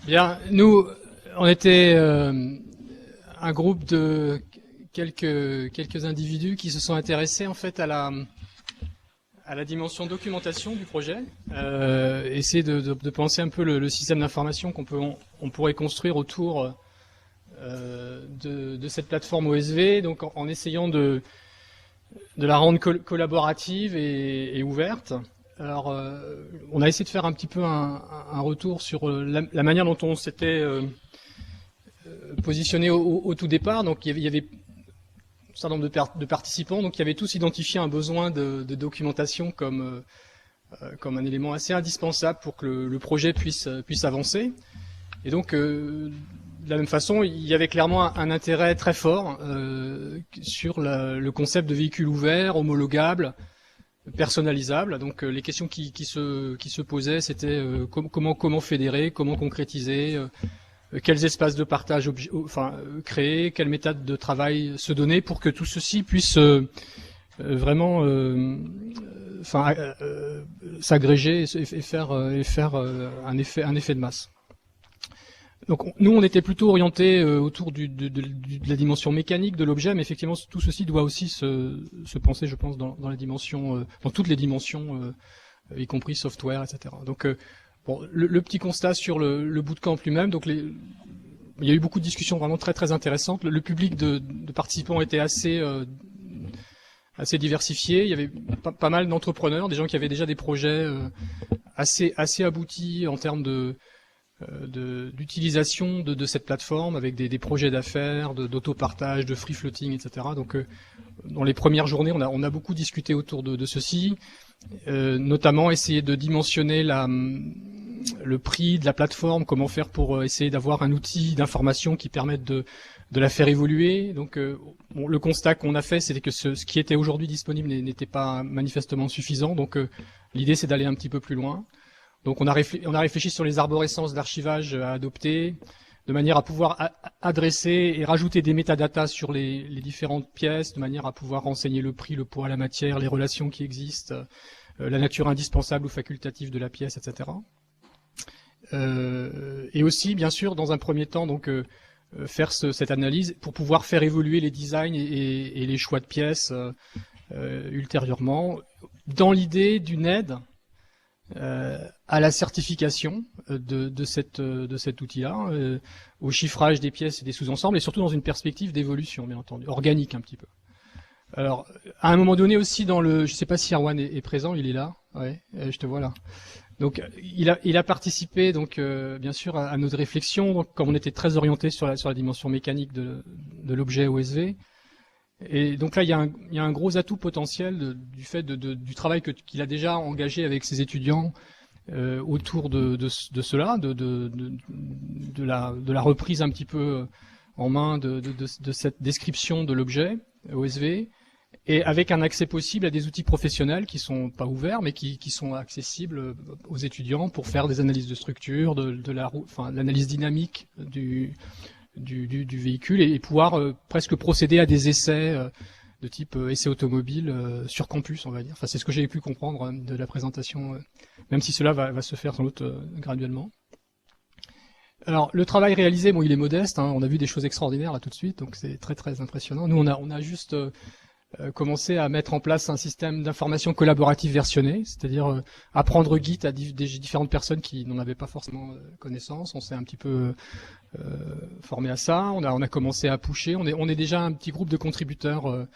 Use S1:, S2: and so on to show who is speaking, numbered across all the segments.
S1: Bien, nous, on était un groupe de quelques individus qui se sont intéressés en fait à la dimension documentation du projet, essayer de penser un peu le système d'information on pourrait construire autour de cette plateforme OSV, donc en essayant de la rendre collaborative et ouverte. Alors, on a essayé de faire un petit peu un retour sur la manière dont on s'était positionné au tout départ. Donc, il y avait un certain nombre de participants, donc qui avaient tous identifié un besoin de documentation comme un élément assez indispensable pour que le projet puisse avancer. Et donc, de la même façon, il y avait clairement un intérêt très fort sur le concept de véhicule ouvert, homologable, personnalisable. Donc les questions qui se posaient, c'était comment fédérer, comment concrétiser, quels espaces de partage créer, quelle méthode de travail se donner pour que tout ceci puisse vraiment s'agréger et faire un effet de masse. Donc nous, on était plutôt orientés autour de la dimension mécanique de l'objet, mais effectivement, tout ceci doit aussi se penser, je pense, dans la dimension, dans toutes les dimensions, y compris software, etc. Donc, bon, le petit constat sur le bootcamp lui-même. Donc, il y a eu beaucoup de discussions vraiment très très intéressantes. Le public de participants était assez diversifié. Il y avait pas mal d'entrepreneurs, des gens qui avaient déjà des projets assez aboutis en termes d'utilisation de cette plateforme avec des projets d'affaires, d'autopartage, de free floating, etc. Donc dans les premières journées, on a beaucoup discuté autour de ceci, notamment essayer de dimensionner le prix de la plateforme, comment faire pour essayer d'avoir un outil d'information qui permette de la faire évoluer. Donc le constat qu'on a fait, c'était que ce qui était aujourd'hui disponible n'était pas manifestement suffisant. Donc l'idée, c'est d'aller un petit peu plus loin. Donc on a réfléchi sur les arborescences d'archivage à adopter, de manière à pouvoir adresser et rajouter des métadatas sur les différentes pièces, de manière à pouvoir renseigner le prix, le poids, la matière, les relations qui existent, la nature indispensable ou facultative de la pièce, etc. Et aussi, bien sûr, dans un premier temps, donc faire cette analyse pour pouvoir faire évoluer les designs et les choix de pièces ultérieurement, dans l'idée d'une aide à la certification de cet outil-là, au chiffrage des pièces et des sous-ensembles, et surtout dans une perspective d'évolution, bien entendu, organique un petit peu. Alors, à un moment donné aussi, je ne sais pas si Erwan est présent, il est là, ouais, je te vois là. Donc, il a participé, donc bien sûr, à notre réflexion. Donc, comme on était très orienté sur la dimension mécanique de l'objet OSV. Et donc là, il y a un gros atout potentiel du fait du travail qu'il a déjà engagé avec ses étudiants autour de cela, de la reprise un petit peu en main de cette description de l'objet OSV, et avec un accès possible à des outils professionnels qui sont pas ouverts, mais qui sont accessibles aux étudiants pour faire des analyses de structure, l'analyse dynamique du véhicule et pouvoir presque procéder à des essais de type essai automobile sur campus, on va dire. Enfin, c'est ce que j'ai pu comprendre de la présentation, même si cela va se faire sans doute graduellement. Alors, le travail réalisé, bon, il est modeste, hein, on a vu des choses extraordinaires là tout de suite, donc c'est très très impressionnant. Nous, on a juste commencé à mettre en place un système d'information collaborative versionné, c'est-à-dire apprendre Git à des différentes personnes qui n'en avaient pas forcément connaissance. On s'est un petit peu formé à ça. On a commencé à pusher. On est déjà un petit groupe de contributeurs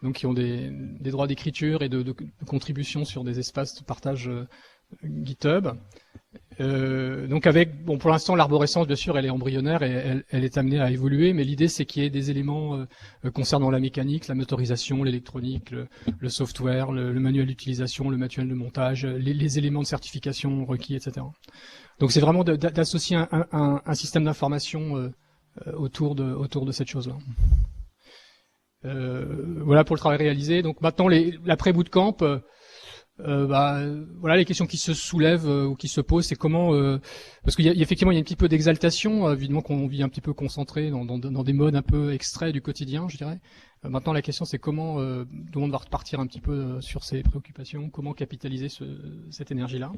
S1: donc qui ont des droits d'écriture et de contribution sur des espaces de partage GitHub. Donc pour l'instant, l'arborescence, bien sûr, elle est embryonnaire et elle est amenée à évoluer, mais l'idée, c'est qu'il y ait des éléments concernant la mécanique, la motorisation, l'électronique, le software, le manuel d'utilisation, le manuel de montage, les éléments de certification requis, etc. Donc c'est vraiment d'associer un système d'information autour de cette chose-là. Voilà pour le travail réalisé. Donc maintenant, l'après-bootcamp, voilà les questions qui se soulèvent ou qui se posent, c'est comment parce qu'il y a effectivement il y a un petit peu d'exaltation, évidemment qu'on vit un petit peu concentré dans des modes un peu extraits du quotidien, je dirais. Maintenant la question c'est comment tout le monde va repartir un petit peu sur ses préoccupations, comment capitaliser cette énergie-là.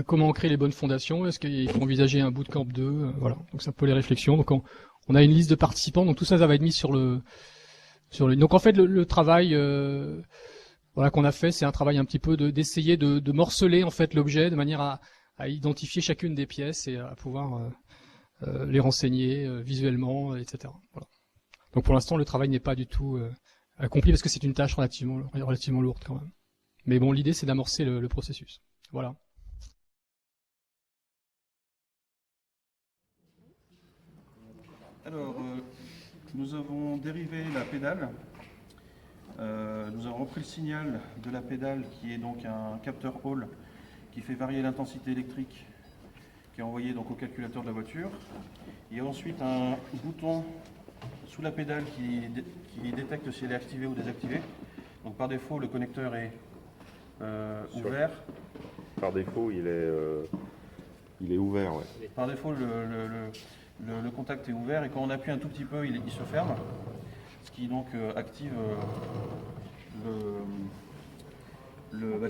S1: Comment créer les bonnes fondations? Est-ce qu'il faut envisager un bootcamp 2? Voilà. Donc c'est un peu les réflexions. Donc on a une liste de participants. Donc tout ça, ça va être mis sur le Donc en fait le travail voilà qu'on a fait, c'est un travail un petit peu d'essayer de morceler en fait l'objet de manière à identifier chacune des pièces et à pouvoir les renseigner visuellement, etc. Voilà. Donc pour l'instant le travail n'est pas du tout accompli parce que c'est une tâche relativement lourde quand même. Mais bon, l'idée c'est d'amorcer le processus. Voilà.
S2: Alors, nous avons dérivé la pédale. Nous avons repris le signal de la pédale qui est donc un capteur Hall qui fait varier l'intensité électrique qui est envoyé donc au calculateur de la voiture. Il y a ensuite un bouton sous la pédale qui détecte si elle est activée ou désactivée. Donc par défaut, le connecteur est ouvert.
S3: Par défaut, il est ouvert. Ouais.
S2: Par défaut, le contact est ouvert et quand on appuie un tout petit peu, il se ferme. Ce qui donc active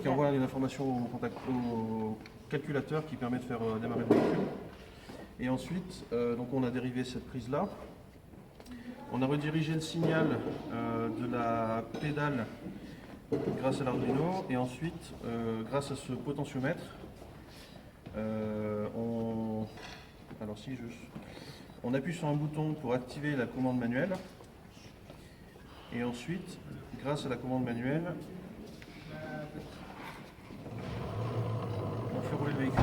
S2: qui envoie une information au calculateur qui permet de faire démarrer le véhicule. Et ensuite, donc on a dérivé cette prise-là. On a redirigé le signal de la pédale grâce à l'Arduino et ensuite, grâce à ce potentiomètre, on appuie sur un bouton pour activer la commande manuelle. Et ensuite, grâce à la commande manuelle, on fait rouler le véhicule.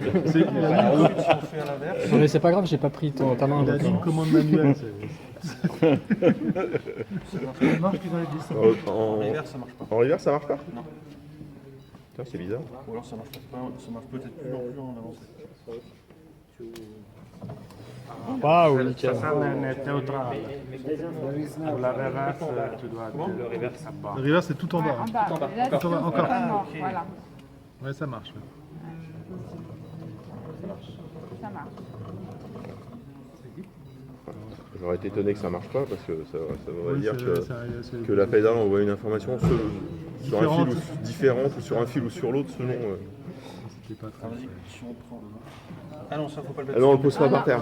S2: Ensuite, si on fait à l'inverse.
S1: Non mais c'est pas grave, j'ai pas pris ta main.
S4: Il a dit une commande manuelle. Ça marche plus dans les distants.
S2: En reverse, ça marche pas.
S3: En reverse, ça marche pas?
S2: Non.
S3: Putain, c'est bizarre.
S2: Ou alors ça marche pas, ça marche peut-être plus en avancée.
S1: Waouh, nickel.
S5: Ça c'est neutral. Pour la reverse, tu dois...
S2: Le reverse, ça
S4: Le reverse, c'est tout en bas.
S6: En bas.
S2: Tout en bas.
S6: Là,
S4: Tout en bas, encore.
S6: totalement, voilà.
S4: Ouais, ça marche.
S6: Ça marche.
S3: J'aurais été étonné que ça marche pas parce que ça voudrait
S4: Oui,
S3: dire
S4: c'est-
S3: que la pédale envoie une information sur un
S4: Différente.
S3: fil ou différente ou sur un fil ou sur l'autre selon.
S4: C'était pas très-
S2: Alors vas-y, si on prend. Ah non, ça faut pas le
S3: Ah
S2: mettre.
S3: non, on le pose pas
S6: Ah,
S3: par
S6: non.
S3: terre.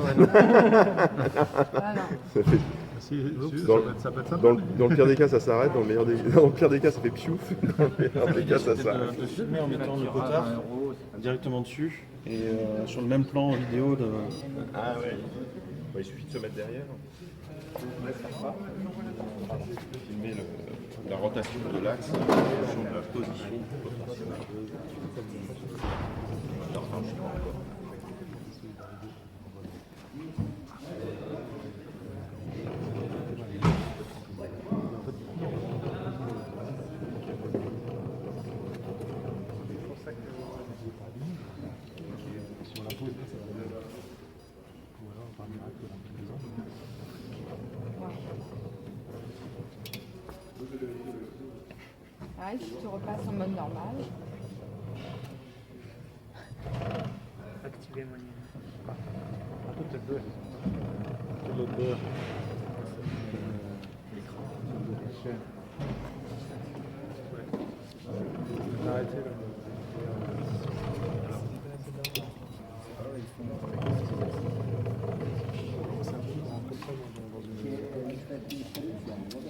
S6: Ah non.
S3: Ça fait-
S4: Si,
S3: Dans-
S4: ça peut être sympa.
S3: dans le pire des cas, ça s'arrête. Dans le pire des cas, ça fait piouf. Dans le meilleur des cas, ça s'arrête.
S2: De filmer en mettant le potard directement dessus et sur le même plan vidéo de.
S3: Ah ouais. Il suffit de se mettre derrière. Filmer la rotation de l'axe en fonction de la position potentielle.
S6: Pareil, si tu repasses en mode normal.
S5: Activer mon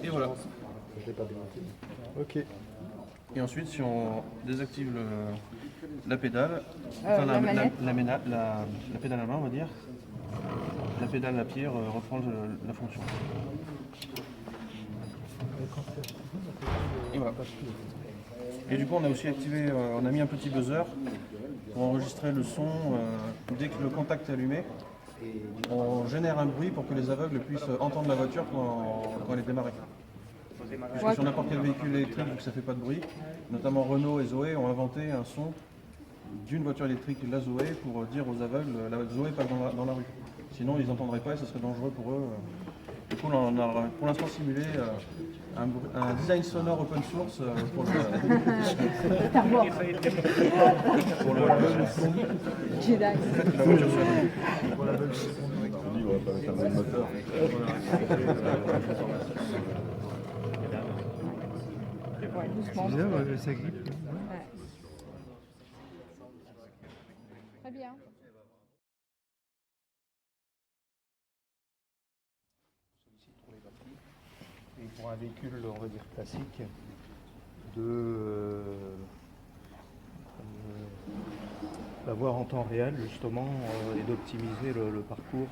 S2: Et voilà.
S4: Ok.
S2: Et ensuite, si on désactive la pédale,
S6: La manette.
S2: la pédale à main, on va dire, la pédale à pied reprend la fonction. Et voilà. Et du coup, on a aussi activé, on a mis un petit buzzer pour enregistrer le son dès que le contact est allumé. On génère un bruit pour que les aveugles puissent entendre la voiture quand elle est démarrée. Parce que sur n'importe quel véhicule électrique, vu que ça ne fait pas de bruit, notamment Renault et Zoé ont inventé un son d'une voiture électrique, la Zoé, pour dire aux aveugles la Zoé passe dans la rue. Sinon, ils n'entendraient pas et ce serait dangereux pour eux. coup, on a pour l'instant simulé un design sonore open source pour le
S6: Jedi.
S2: la voiture sonore.
S3: On dit, on va pas mettre un bon moteur.
S6: Ouais, doucement.
S4: C'est bizarre, ouais, ça grippe.
S6: Ouais. Très bien.
S7: Et pour un véhicule, on va dire classique, d'avoir en temps réel justement et d'optimiser le parcours.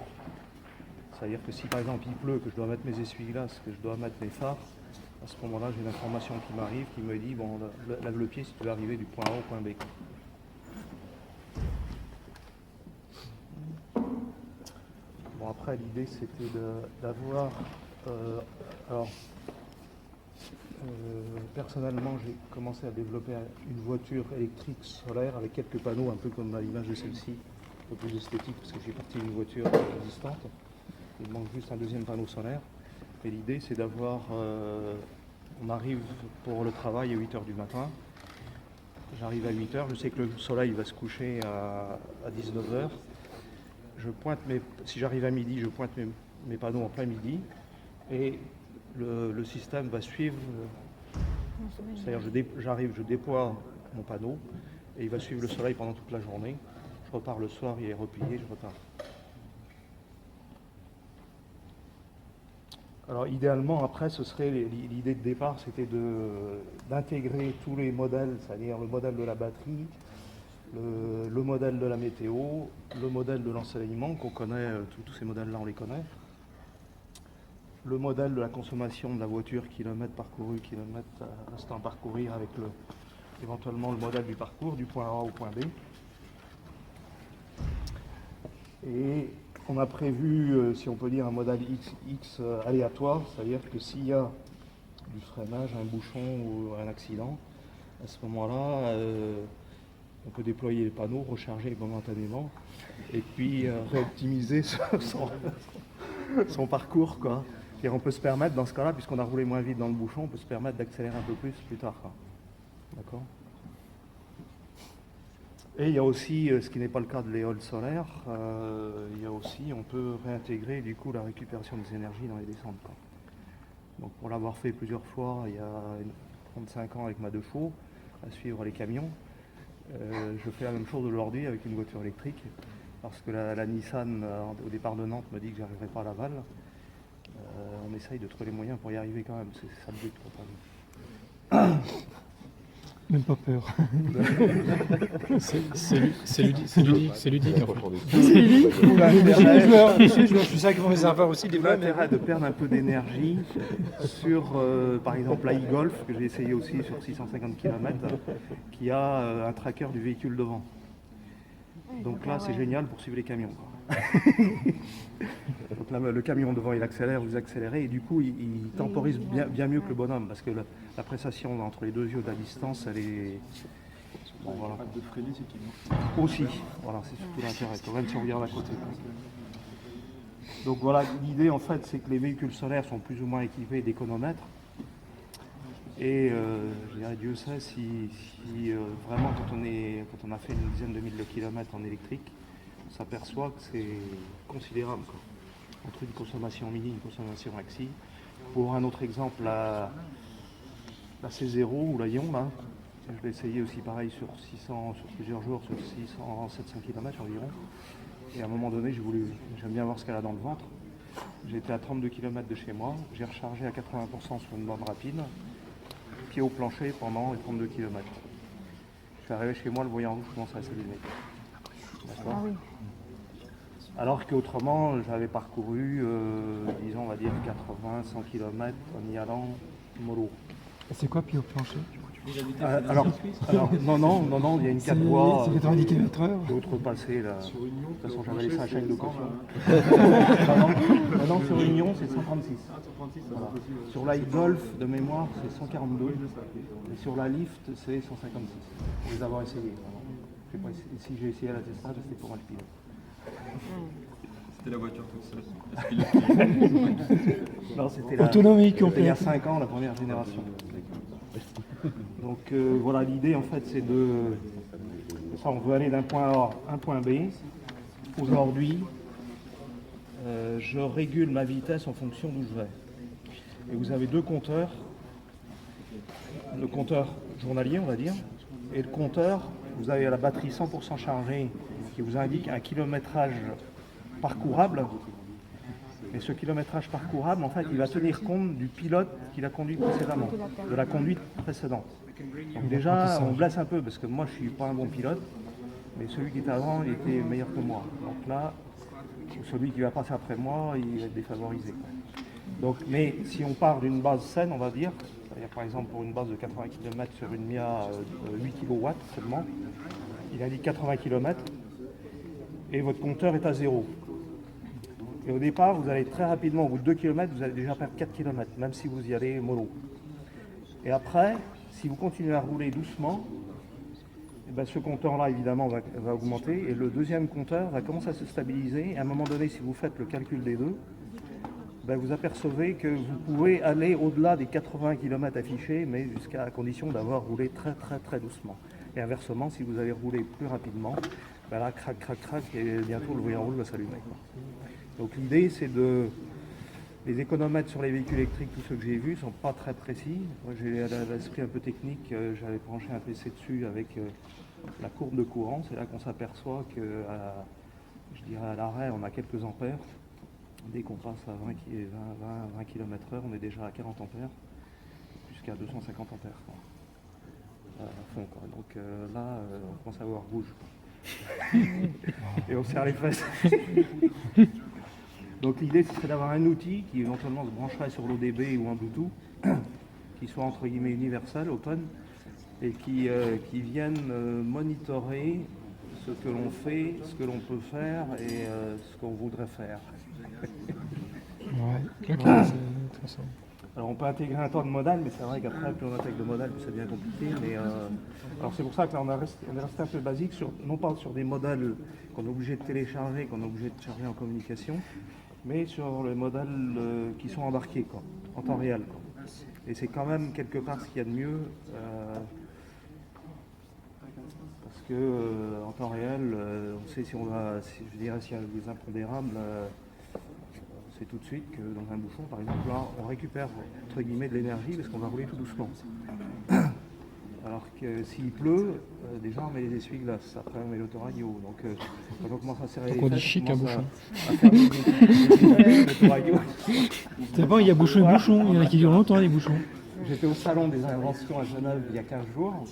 S7: C'est-à-dire que si par exemple il pleut, que je dois mettre mes essuie-glaces, que je dois mettre mes phares, à ce moment-là j'ai une information qui m'arrive qui me dit bon, lève le pied si tu veux arriver du point A au point B. Bon, après l'idée c'était d'avoir personnellement, j'ai commencé à développer une voiture électrique solaire avec quelques panneaux, un peu comme à l'image de celle-ci, un peu plus esthétique parce que j'ai parti d'une voiture existante. Il manque juste un deuxième panneau solaire. Et l'idée, c'est d'avoir... on arrive pour le travail à 8h du matin. J'arrive à 8h, je sais que le soleil va se coucher à 19h. Si j'arrive à midi, je pointe mes panneaux en plein midi. Et le système va suivre, c'est-à-dire je déploie mon panneau et il va suivre le soleil pendant toute la journée. Je repars le soir, il est replié, je repars. Alors idéalement, après, ce serait l'idée de départ, c'était d'intégrer tous les modèles, c'est-à-dire le modèle de la batterie, le modèle de la météo, le modèle de l'ensoleillement, qu'on connaît, tous ces modèles-là, on les connaît. Le modèle de la consommation de la voiture, kilomètres parcourus, kilomètres à l'instant à parcourir, avec éventuellement le modèle du parcours, du point A au point B. Et on a prévu, si on peut dire, un modèle X aléatoire, c'est-à-dire que s'il y a du freinage, un bouchon ou un accident, à ce moment-là, on peut déployer les panneaux, recharger momentanément, et puis réoptimiser son parcours, quoi. Et on peut se permettre, dans ce cas-là, puisqu'on a roulé moins vite dans le bouchon, on peut se permettre d'accélérer un peu plus tard, quoi. D'accord ? Et il y a aussi, ce qui n'est pas le cas de l'éole solaire, il y a aussi, on peut réintégrer du coup la récupération des énergies dans les descentes, quoi. Donc pour l'avoir fait plusieurs fois, il y a 35 ans avec ma 2 chevaux, à suivre les camions, je fais la même chose aujourd'hui avec une voiture électrique, parce que la Nissan, au départ de Nantes, me dit que je n'arriverai pas à Laval. On essaye de trouver les moyens pour y arriver quand même, c'est ça le but, quoi.
S4: Même pas peur.
S1: C'est ludique, c'est ludique. En fait.
S4: Je suis ça qui vont les avoir aussi des
S7: L'intérêt de perdre un peu d'énergie sur, par exemple, la e-Golf, que j'ai essayé aussi sur 650 km, qui a un tracker du véhicule devant. Donc là, c'est génial pour suivre les camions, quoi. Donc là, le camion devant, il accélère, vous accélérez, et du coup, il temporise bien mieux que le bonhomme, parce que la prestation entre les deux yeux de la distance, elle est... Bon, voilà.
S2: De freiner, c'est qu'il bouge.
S7: Aussi, voilà, c'est surtout l'intérêt, quand même si on regarde à côté. Donc voilà, l'idée en fait, c'est que les véhicules solaires sont plus ou moins équipés d'économètres. Et je dirais, Dieu sait si vraiment quand on a fait une dizaine de milliers de kilomètres en électrique, on s'aperçoit que c'est considérable, quoi. Entre une consommation mini et une consommation maxi. Pour un autre exemple, la C0 ou la Ion, là, je l'ai essayé aussi pareil sur plusieurs jours, sur 700 km environ. Et à un moment donné, j'aime bien voir ce qu'elle a dans le ventre. J'étais à 32 km de chez moi, j'ai rechargé à 80% sur une borne rapide, pied au plancher pendant les 32 km. Je suis arrivé chez moi, le voyant rouge commence à s'allumer. D'accord ?
S6: Ah oui.
S7: Alors qu'autrement, j'avais parcouru, disons, on va dire 80-100 km en y allant mollo.
S4: C'est quoi pied au plancher?
S7: Alors, non, il y a une 4 voies.
S4: C'est 90 km/h.
S7: J'ai outrepassé là. De toute façon, j'avais laissé la chaîne de caution. Non, sur Union, c'est 136. Voilà. Sur la e-Golf, de mémoire, c'est 142. Et sur la Lift, c'est 156. Pour les avoir essayés. Si j'ai essayé à l'attestage, c'était pour un pilote.
S3: la voiture toute seule. Est-ce qu'il est-
S7: Non, c'était
S4: Autonomie
S7: il y a
S4: complète.
S7: 5 ans, la première génération. Donc voilà, l'idée en fait c'est de... Ça, on veut aller d'un point A à un point B. Aujourd'hui, je régule ma vitesse en fonction d'où je vais. Et vous avez deux compteurs. Le compteur journalier, on va dire, et le compteur, vous avez la batterie 100% chargée qui vous indique un kilométrage parcourable. Et ce kilométrage parcourable, en fait, il va tenir compte du pilote qui l'a conduit précédemment, de la conduite précédente. Donc déjà, on blesse un peu parce que moi, je suis pas un bon pilote, mais celui qui était avant, il était meilleur que moi. Donc là, celui qui va passer après moi, il va être défavorisé. Donc, mais si on part d'une base saine, on va dire, c'est-à-dire par exemple pour une base de 80 km sur une MIA 8 kW seulement, il indique 80 km et votre compteur est à 0. Et au départ, vous allez très rapidement, au bout de 2 km, vous allez déjà perdre 4 km, même si vous y allez mollo. Et après, si vous continuez à rouler doucement, eh ben, ce compteur-là, évidemment, va augmenter. Et le deuxième compteur va commencer à se stabiliser. Et à un moment donné, si vous faites le calcul des deux, ben, vous apercevez que vous pouvez aller au-delà des 80 km affichés, mais jusqu'à la condition d'avoir roulé très très très doucement. Et inversement, si vous avez roulé plus rapidement, ben là, crac, crac, crac, et bientôt le voyant rouge va s'allumer. Donc l'idée, c'est de... Les économètres sur les véhicules électriques, tous ceux que j'ai vus, ne sont pas très précis. Moi, j'ai l'esprit un peu technique, j'avais branché un PC dessus avec la courbe de courant. C'est là qu'on s'aperçoit que, je dirais à l'arrêt, on a quelques ampères. Dès qu'on passe à 20 km/h, on est déjà à 40 ampères, jusqu'à 250 ampères. Quoi. À fond, quoi. Donc là, on commence à voir rouge. Et on serre les fesses. Donc l'idée, ce serait d'avoir un outil qui éventuellement se brancherait sur l'ODB ou en Bluetooth, qui soit entre guillemets universel, open, et qui vienne monitorer ce que l'on fait, ce que l'on peut faire et ce qu'on voudrait faire.
S4: Ouais, ok, c'est intéressant.
S7: Alors on peut intégrer un temps de modal, mais c'est vrai qu'après, plus on intègre de modal, plus ça devient compliqué. Mais, alors c'est pour ça que là, on est resté un peu basique, non pas sur des modèles qu'on est obligé de télécharger, qu'on est obligé de charger en communication, mais sur les modèles qui sont embarqués, quoi, en temps réel. Quoi. Et c'est quand même quelque part ce qu'il y a de mieux, parce que en temps réel, on sait si on va, je dirais, s'il y a des impondérables, c'est tout de suite que dans un bouchon, par exemple, là, on récupère entre guillemets de l'énergie parce qu'on va rouler tout doucement. Alors que s'il pleut, déjà on met les essuie-glaces, après on met l'autoradio. Donc quand on commence à serrer
S1: Donc
S7: les
S1: on dit
S7: fesses,
S1: chic
S7: on
S1: un
S7: commence
S1: bouchon.
S7: à faire l'autoradio.
S4: C'est bon, il y a bouchon et bouchon. Il y en a qui durent longtemps, les bouchons.
S7: J'étais au salon des inventions à Genève il y a 15 jours.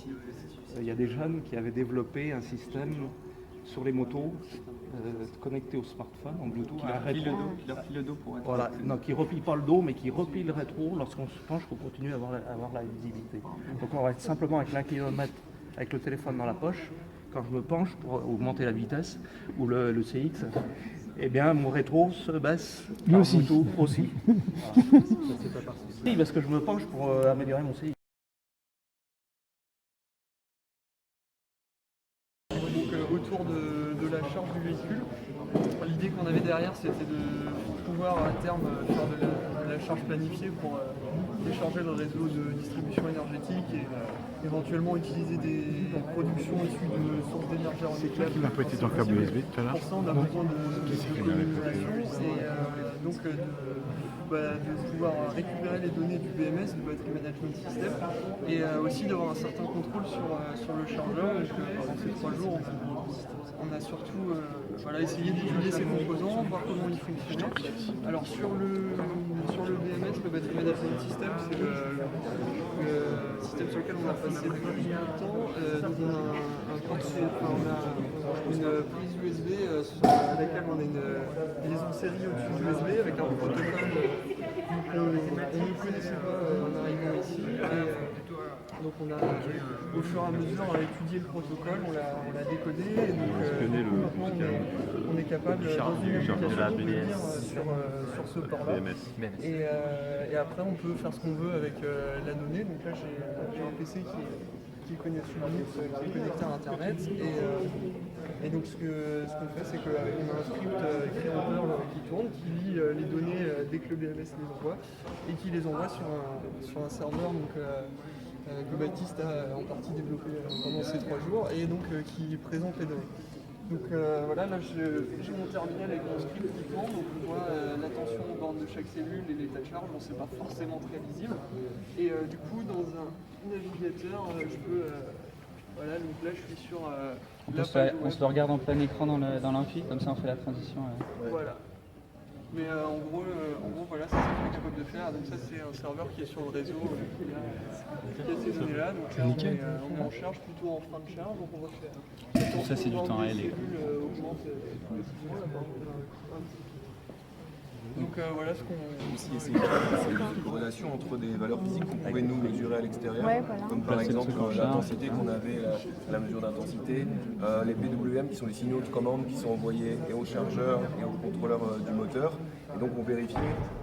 S7: Il y a des jeunes qui avaient développé un système sur les motos connecté au smartphone en Bluetooth.
S2: Qui replie le dos pour être...
S7: Voilà, non, qui replie pas le dos, mais qui replie le rétro lorsqu'on se penche pour continuer à avoir la visibilité. Donc on va être simplement avec l'1 km avec le téléphone dans la poche. Quand je me penche pour augmenter la vitesse, ou le CX, eh bien mon rétro se baisse.
S4: Lui
S7: par
S4: aussi.
S7: Bluetooth aussi. Voilà. Oui, parce que je me penche pour améliorer mon CX.
S8: Donc, autour de la charge du véhicule, l'idée qu'on avait derrière, c'était de pouvoir à terme faire de la charge planifiée pour décharger le réseau de distribution énergétique et éventuellement utiliser des productions issues de sources d'énergie renouvelables.
S3: qui m'a prêté ton câble USB tout à l'heure?
S8: Pour ça, on a besoin de communication et donc de pouvoir récupérer les données du BMS, du Battery Management System, et aussi d'avoir un certain contrôle sur le chargeur. Donc, pendant ces 3 jours, on a surtout essayé d'étudier ces composants, voir comment ils fonctionnaient. Alors sur le BMS, le Battery Management System, c'est le système sur lequel on a passé le plus de temps. Donc on a une prise USB sur laquelle on a une liaison série au-dessus du USB avec un protocole qu'on ne connaissait pas en arrivant ici. Donc on a au fur et à mesure étudié le protocole, on l'a décodé et donc maintenant on est capable dans une application de lire sur ce port-là. Et après on peut faire ce qu'on veut avec la donnée. Donc là j'ai un PC qui est connecté sur Linux, qui est connecté à Internet. Et donc ce qu'on fait, c'est qu'on a un script écrit en Perl qui tourne, qui lit les données dès que le BMS les envoie, et qui les envoie sur un serveur que Baptiste a en partie développé pendant ces 3 jours, et donc qui présente les données. Donc voilà, là j'ai mon terminal avec mon script qui tourne, donc on voit la tension aux bornes de chaque cellule et l'état de charge. Bon, c'est pas forcément très lisible. Et du coup, dans un navigateur, je peux. Voilà, donc là je suis sur la page
S9: On se le regarde en plein écran dans l'amphi, comme ça on fait la transition.
S8: Voilà. Mais en gros, voilà, c'est ça qu'on est capable de faire. Donc ça, c'est un serveur qui est sur le réseau, qui a ces données-là. Donc là, on est en charge, plutôt en fin de charge. Donc on va faire.
S9: Tout ça, c'est du temps réel.
S8: Augmente progressivement là, par exemple. Donc voilà ce qu'on...
S10: C'est une corrélation entre des valeurs physiques qu'on pouvait nous mesurer à l'extérieur, comme par exemple l'intensité qu'on avait, la mesure d'intensité, les PWM qui sont les signaux de commande qui sont envoyés et au chargeur et au contrôleur du moteur. Et donc on vérifiait,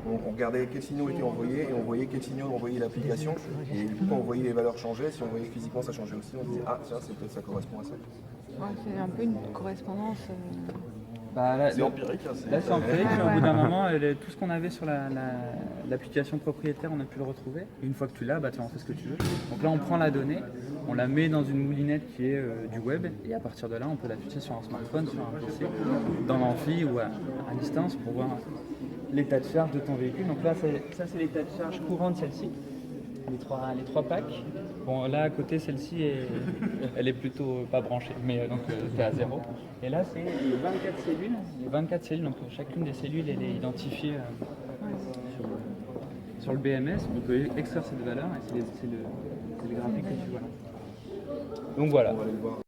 S10: on regardait quels signaux étaient envoyés et on voyait quels signaux envoyait l'application. Et du coup quand on voyait les valeurs changer, si on voyait physiquement ça changeait aussi, on disait ah tiens c'est peut-être ça correspond à ça.
S6: Ouais, c'est un peu une correspondance.
S10: C'est empirique.
S9: Là c'est empirique, mais au bout d'un moment, tout ce qu'on avait sur l'application propriétaire, on a pu le retrouver. Et une fois que tu l'as, tu en fais ce que tu veux. Donc là on prend la donnée, on la met dans une moulinette qui est du web, et à partir de là on peut l'afficher sur un smartphone, sur un PC, dans l'amphi ou à distance pour voir l'état de charge de ton véhicule. Donc là ça c'est l'état de charge courant de celle-ci, les trois packs. Bon là à côté celle-ci elle est plutôt pas branchée, mais donc c'est à 0. Et là c'est les 24 cellules, donc chacune des cellules elle est identifiée sur le BMS. On peut extraire cette valeur et c'est le graphique que tu vois là. Donc voilà.
S10: On va aller le voir.